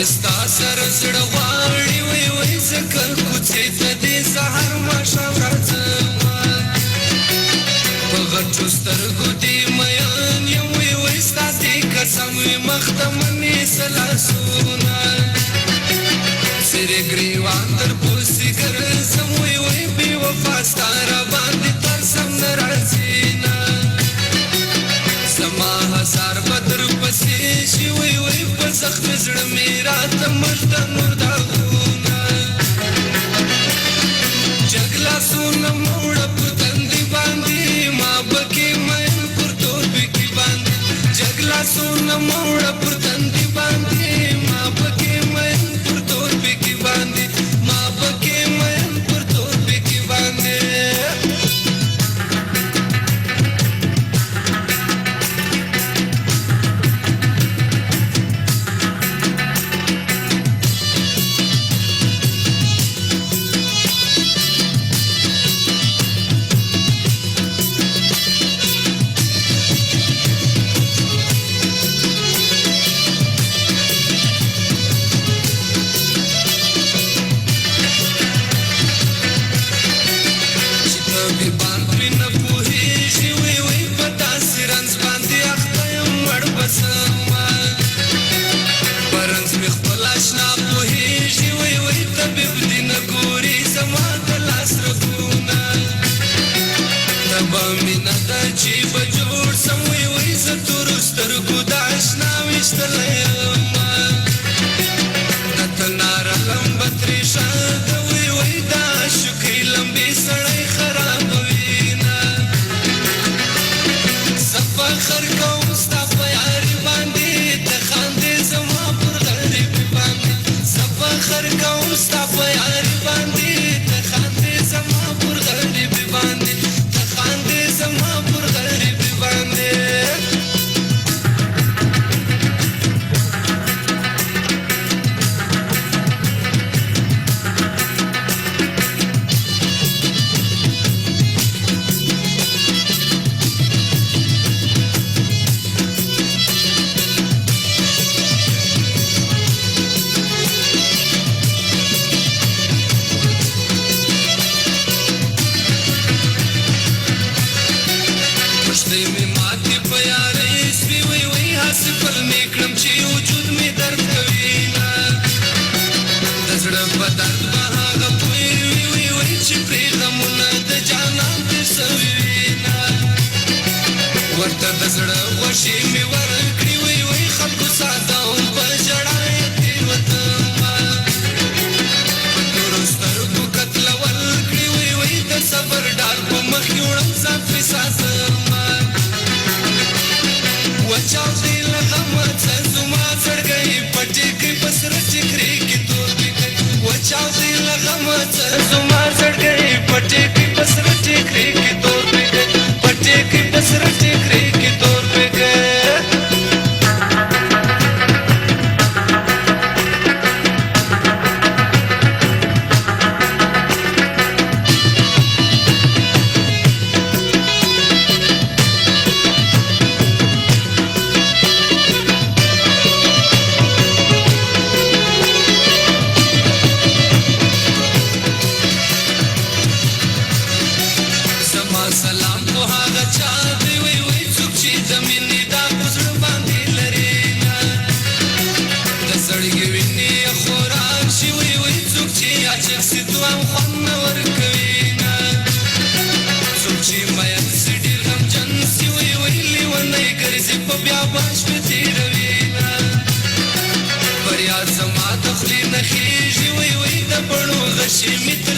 ستا سره زړه غواړي وای وای ځکه کوڅې ته دې سهار ماښام راځمه په غټو سترګو دې میین یم وای وای ستا دې قسم وي مخ ته مه نیسه لاسونه څیرې ګریوان در پوستې ګرځم وای وای بې وفا ستا راباندې ترسم نه راځي نه زما هزار به در پسې شي وای وای په زخمي زړه مې راته مړ د نور داغونه جګ لاسونه مه وړه په تندي باندې ما پکې مین پر توربکي باندې جګ لاسونه مه وړه پر تندي باندې ما پکې مین پر توربکي باندې ما پکې مین پر توربکي باندې Shimmy